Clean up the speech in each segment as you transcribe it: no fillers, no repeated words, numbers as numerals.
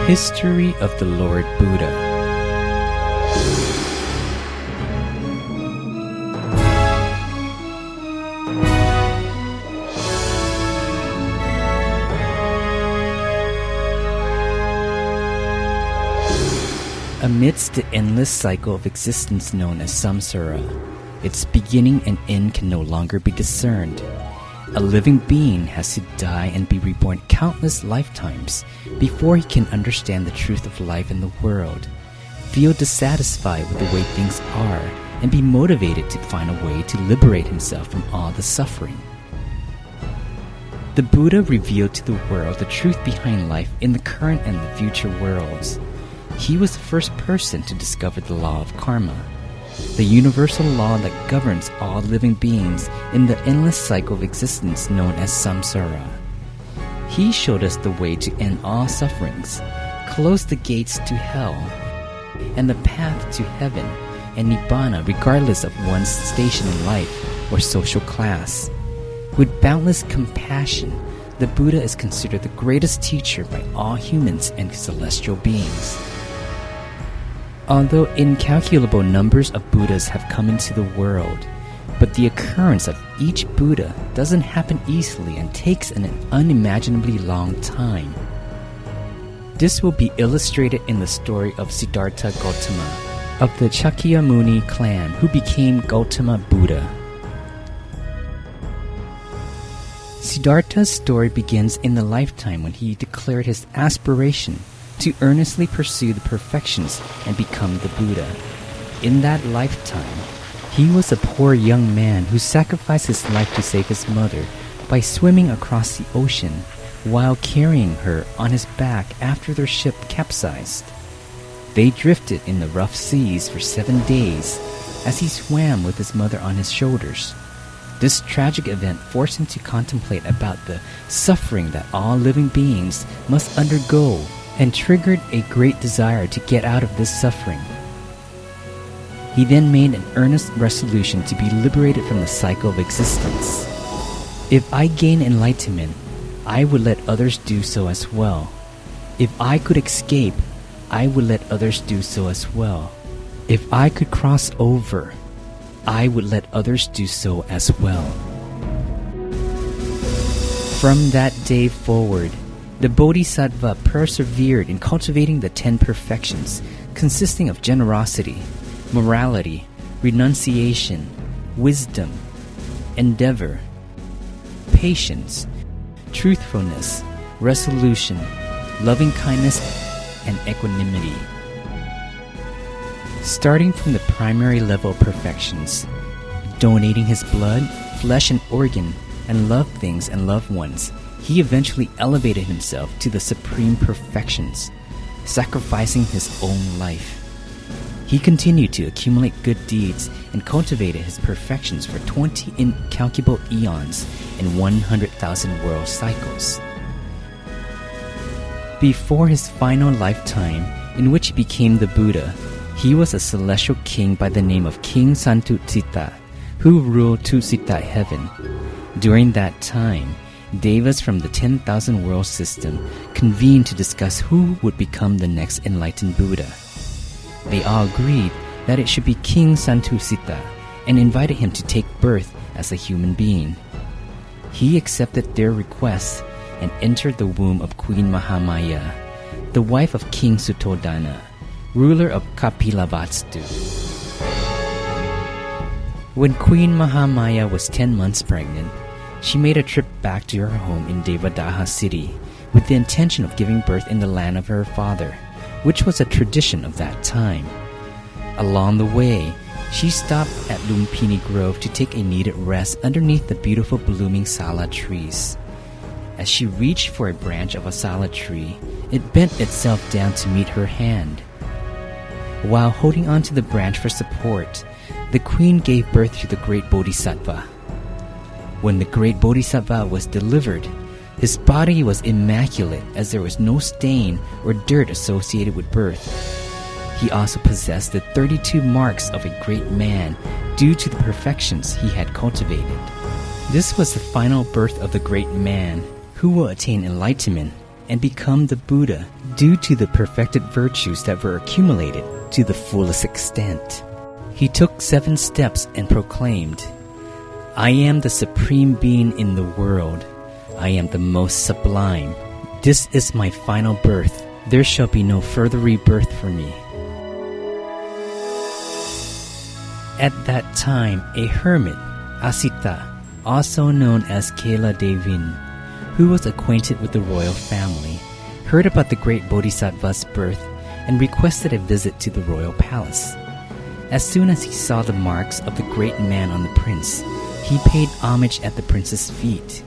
History of the Lord Buddha. Amidst the endless cycle of existence known as samsara, its beginning and end can no longer be discerned. A living being has to die and be reborn countless lifetimes before he can understand the truth of life in the world, feel dissatisfied with the way things are, and be motivated to find a way to liberate himself from all the suffering. The Buddha revealed to the world the truth behind life in the current and the future worlds. He was the first person to discover the law of karma, the universal law that governs all living beings in the endless cycle of existence known as samsara. He showed us the way to end all sufferings, close the gates to hell, and the path to heaven and nibbana regardless of one's station in life or social class. With boundless compassion, the Buddha is considered the greatest teacher by all humans and celestial beings. Although incalculable numbers of Buddhas have come into the world, but the occurrence of each Buddha doesn't happen easily and takes an unimaginably long time. This will be illustrated in the story of Siddhartha Gautama of the Shakyamuni clan who became Gautama Buddha. Siddhartha's story begins in the lifetime when he declared his aspiration to earnestly pursue the perfections and become the Buddha. In that lifetime, he was a poor young man who sacrificed his life to save his mother by swimming across the ocean while carrying her on his back after their ship capsized. They drifted in the rough seas for 7 days as he swam with his mother on his shoulders. This tragic event forced him to contemplate about the suffering that all living beings must undergo and triggered a great desire to get out of this suffering. He then made an earnest resolution to be liberated from the cycle of existence. If I gain enlightenment, I would let others do so as well. If I could escape, I would let others do so as well. If I could cross over, I would let others do so as well. From that day forward, the Bodhisattva persevered in cultivating the 10 perfections, consisting of generosity, morality, renunciation, wisdom, endeavor, patience, truthfulness, resolution, loving-kindness, and equanimity. Starting from the primary level of perfections, donating his blood, flesh, and organ, and loved things and loved ones, he eventually elevated himself to the supreme perfections, sacrificing his own life. He continued to accumulate good deeds and cultivated his perfections for 20 incalculable eons and 100,000 world cycles. Before his final lifetime, in which he became the Buddha, he was a celestial king by the name of King Santucitta, who ruled Tucitta heaven. During that time, Devas from the 10,000 world system convened to discuss who would become the next enlightened Buddha. They all agreed that it should be King Santucitta and invited him to take birth as a human being. He accepted their request and entered the womb of Queen Mahamaya, the wife of King Suttodana, ruler of Kapilavastu. When Queen Mahamaya was 10 months pregnant, she made a trip back to her home in Devadaha city with the intention of giving birth in the land of her father, which was a tradition of that time. Along the way, she stopped at Lumpini Grove to take a needed rest underneath the beautiful blooming sala trees. As she reached for a branch of a sala tree, it bent itself down to meet her hand. While holding onto the branch for support, the queen gave birth to the great Bodhisattva. When the great Bodhisattva was delivered, his body was immaculate as there was no stain or dirt associated with birth. He also possessed the 32 marks of a great man due to the perfections he had cultivated. This was the final birth of the great man who will attain enlightenment and become the Buddha due to the perfected virtues that were accumulated to the fullest extent. He took 7 steps and proclaimed, I am the supreme being in the world. I am the most sublime. This is my final birth. There shall be no further rebirth for me. At that time, a hermit, Asita, also known as Kela Devin, who was acquainted with the royal family, heard about the great Bodhisattva's birth and requested a visit to the royal palace. As soon as he saw the marks of the great man on the prince, he paid homage at the prince's feet.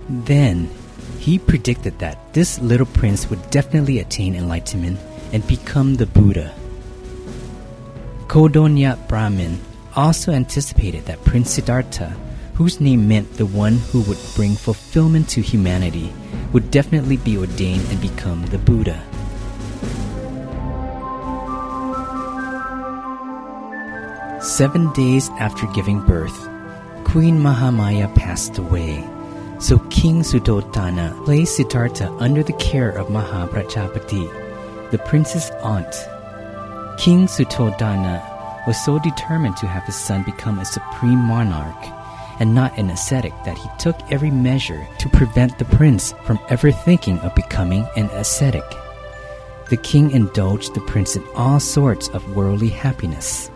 Then, he predicted that this little prince would definitely attain enlightenment and become the Buddha. Kodonyat Brahmin also anticipated that Prince Siddhartha, whose name meant the one who would bring fulfillment to humanity, would definitely be ordained and become the Buddha. "7 days after giving birth, Queen Mahamaya passed away. So King Suddhodana placed Siddhartha under the care of Mahaprajapati, the prince's aunt. King Suddhodana was so determined to have his son become a supreme monarch and not an ascetic that he took every measure to prevent the prince from ever thinking of becoming an ascetic. The king indulged the prince in all sorts of worldly happiness.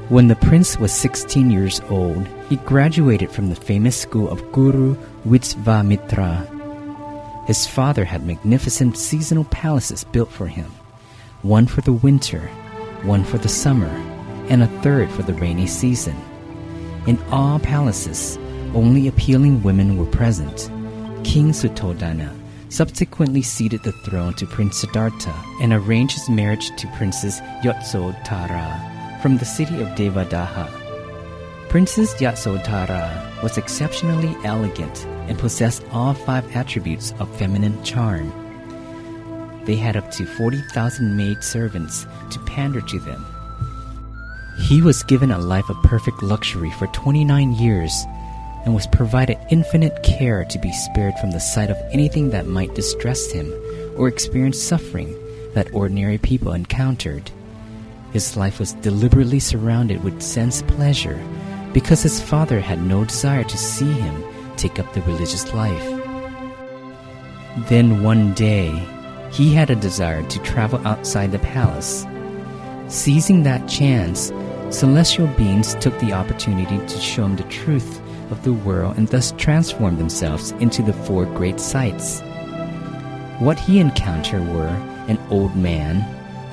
When the prince was 16 years old, he graduated from the famous school of Guru Vitsvamitra. His father had magnificent seasonal palaces built for him, one for the winter, one for the summer, and a third for the rainy season. In all palaces, only appealing women were present. King Suddhodana subsequently ceded the throne to Prince Siddhartha and arranged his marriage to Princess Yasodhara from the city of Devadaha. Princess Yasodhara was exceptionally elegant and possessed all 5 attributes of feminine charm. They had up to 40,000 maid servants to pander to them. He was given a life of perfect luxury for 29 years and was provided infinite care to be spared from the sight of anything that might distress him or experience suffering that ordinary people encountered. His life was deliberately surrounded with sense pleasure because his father had no desire to see him take up the religious life. Then one day, he had a desire to travel outside the palace. Seizing that chance, celestial beings took the opportunity to show him the truth of the world and thus transformed themselves into the 4 great sights. What he encountered were an old man,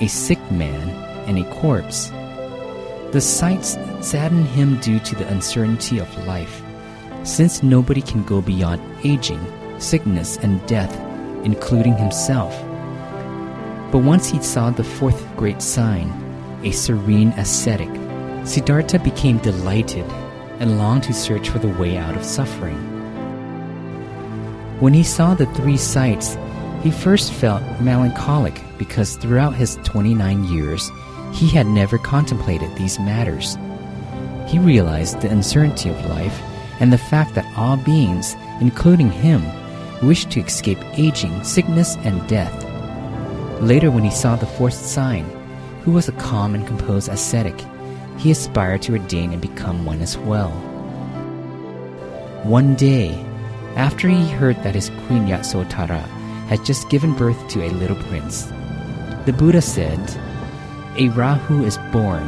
a sick man, and a corpse. The sights saddened him due to the uncertainty of life, since nobody can go beyond aging, sickness, and death, including himself. But once he saw the 4th great sign, a serene ascetic, Siddhartha became delighted and longed to search for the way out of suffering. When he saw the 3 sights, he first felt melancholic because throughout his 29 years, he had never contemplated these matters. He realized the uncertainty of life and the fact that all beings, including him, wished to escape aging, sickness, and death. Later, when he saw the 4th sign, who was a calm and composed ascetic, he aspired to ordain and become one as well. One day, after he heard that his queen Yasodhara had just given birth to a little prince, the Buddha said, "A Rahu is born,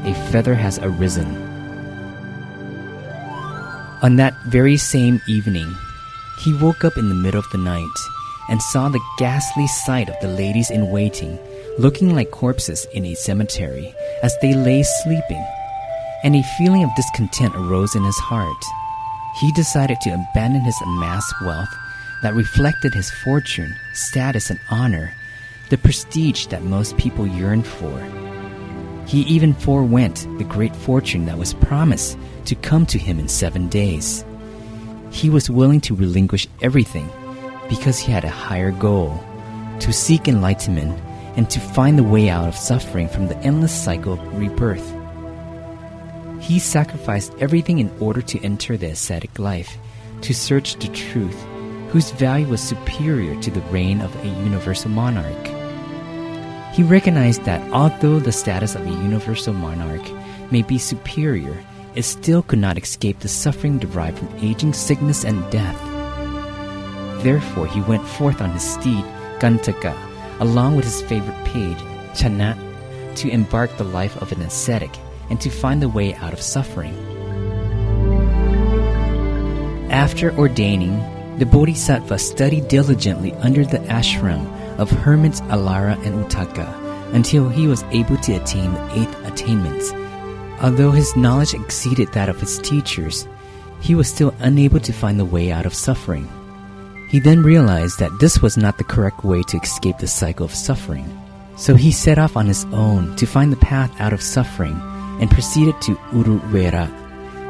a feather has arisen." On that very same evening, he woke up in the middle of the night and saw the ghastly sight of the ladies in waiting, looking like corpses in a cemetery as they lay sleeping, and a feeling of discontent arose in his heart. He decided to abandon his amassed wealth that reflected his fortune, status, and honor, the prestige that most people yearned for. He even forewent the great fortune that was promised to come to him in 7 days. He was willing to relinquish everything because he had a higher goal, to seek enlightenment and to find the way out of suffering from the endless cycle of rebirth. He sacrificed everything in order to enter the ascetic life, to search the truth, whose value was superior to the reign of a universal monarch. He recognized that although the status of a universal monarch may be superior, it still could not escape the suffering derived from aging, sickness, and death. Therefore, he went forth on his steed, Gantaka, along with his favorite page, Chana, to embark the life of an ascetic and to find the way out of suffering. After ordaining, the Bodhisattva studied diligently under the ashram of hermits Alara and Uttaka until he was able to attain the 8th attainment. Although his knowledge exceeded that of his teachers, he was still unable to find the way out of suffering. He then realized that this was not the correct way to escape the cycle of suffering. So he set off on his own to find the path out of suffering and proceeded to Uruvela,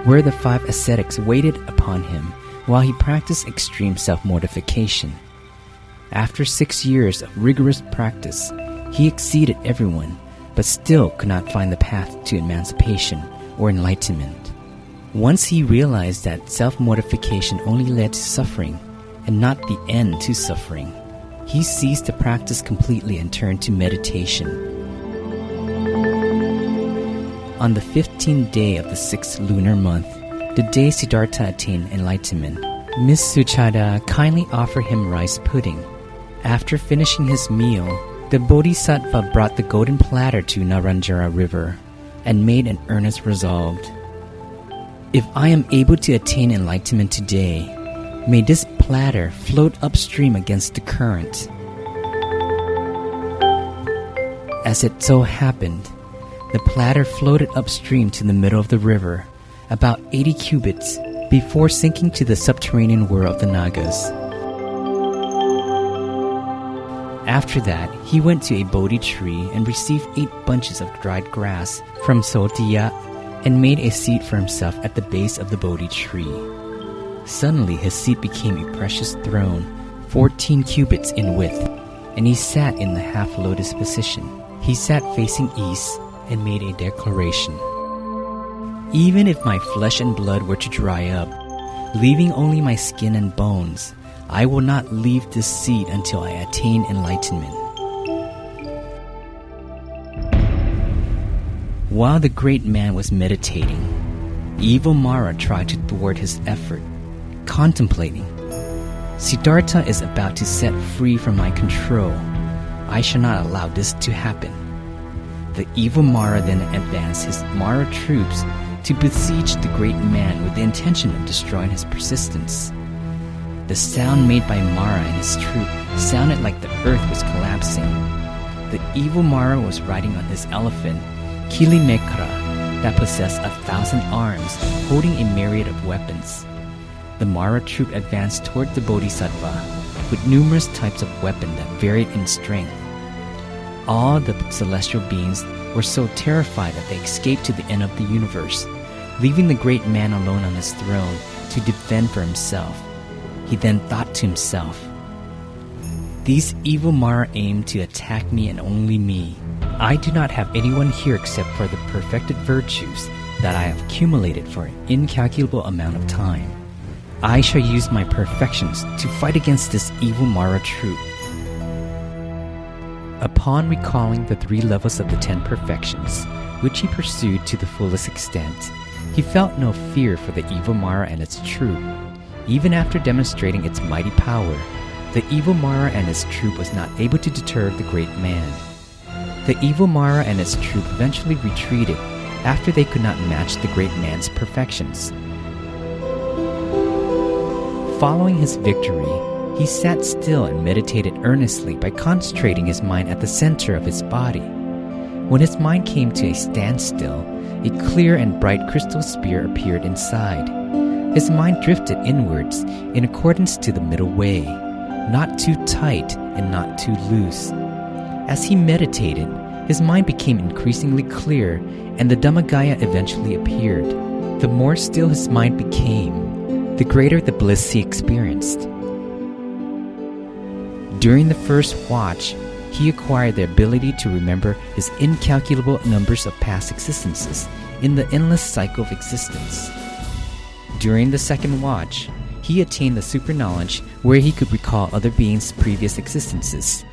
where the 5 ascetics waited upon him while he practiced extreme self-mortification. After 6 years of rigorous practice, he exceeded everyone, but still could not find the path to emancipation or enlightenment. Once he realized that self-mortification only led to suffering, and not the end to suffering, he ceased the practice completely and turned to meditation. On the 15th day of the 6th lunar month, the day Siddhartha attained enlightenment, Miss Suchada kindly offered him rice pudding. After finishing his meal, the Bodhisattva brought the golden platter to Naranjara river and made an earnest resolve. If I am able to attain enlightenment today, may this platter float upstream against the current. As it so happened, the platter floated upstream to the middle of the river, about 80 cubits, before sinking to the subterranean world of the Nagas. After that, he went to a Bodhi tree and received 8 bunches of dried grass from Sotiya and made a seat for himself at the base of the Bodhi tree. Suddenly his seat became a precious throne, 14 cubits in width, and he sat in the half-lotus position. He sat facing east and made a declaration. Even if my flesh and blood were to dry up, leaving only my skin and bones, I will not leave this seat until I attain enlightenment. While the great man was meditating, evil Mara tried to thwart his effort, contemplating, Siddhartha is about to set free from my control. I shall not allow this to happen. The evil Mara then advanced his Mara troops to besiege the great man with the intention of destroying his persistence. The sound made by Mara and his troop sounded like the earth was collapsing. The evil Mara was riding on his elephant, Kilimekra, that possessed 1,000 arms, holding a myriad of weapons. The Mara troop advanced toward the Bodhisattva with numerous types of weapons that varied in strength. All the celestial beings were so terrified that they escaped to the end of the universe, leaving the great man alone on his throne to defend for himself. He then thought to himself, "These evil Mara aim to attack me and only me. I do not have anyone here except for the perfected virtues that I have accumulated for an incalculable amount of time. I shall use my perfections to fight against this evil Mara troop." Upon recalling the 3 levels of the 10 perfections, which he pursued to the fullest extent, he felt no fear for the evil Mara and its troop. Even after demonstrating its mighty power, the evil Mara and its troop was not able to deter the great man. The evil Mara and its troop eventually retreated after they could not match the great man's perfections. Following his victory, he sat still and meditated earnestly by concentrating his mind at the center of his body. When his mind came to a standstill, a clear and bright crystal sphere appeared inside. His mind drifted inwards in accordance to the middle way, not too tight and not too loose. As he meditated, his mind became increasingly clear, and the Dhammagaya eventually appeared. The more still his mind became, the greater the bliss he experienced. During the first watch, he acquired the ability to remember his incalculable numbers of past existences in the endless cycle of existence. During the second watch, he he attained the super knowledge where he could recall other beings' previous existences.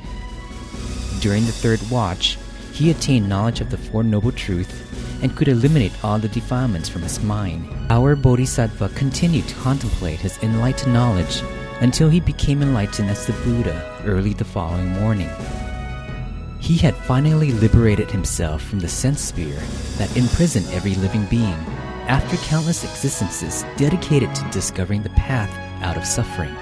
During the third watch, he attained knowledge of the Four Noble Truths and could eliminate all the defilements from his mind. Our Bodhisattva continued to contemplate his enlightened knowledge until he became enlightened as the Buddha early the following morning. He had finally liberated himself from the sense sphere that imprisoned every living being after countless existences dedicated to discovering the path out of suffering.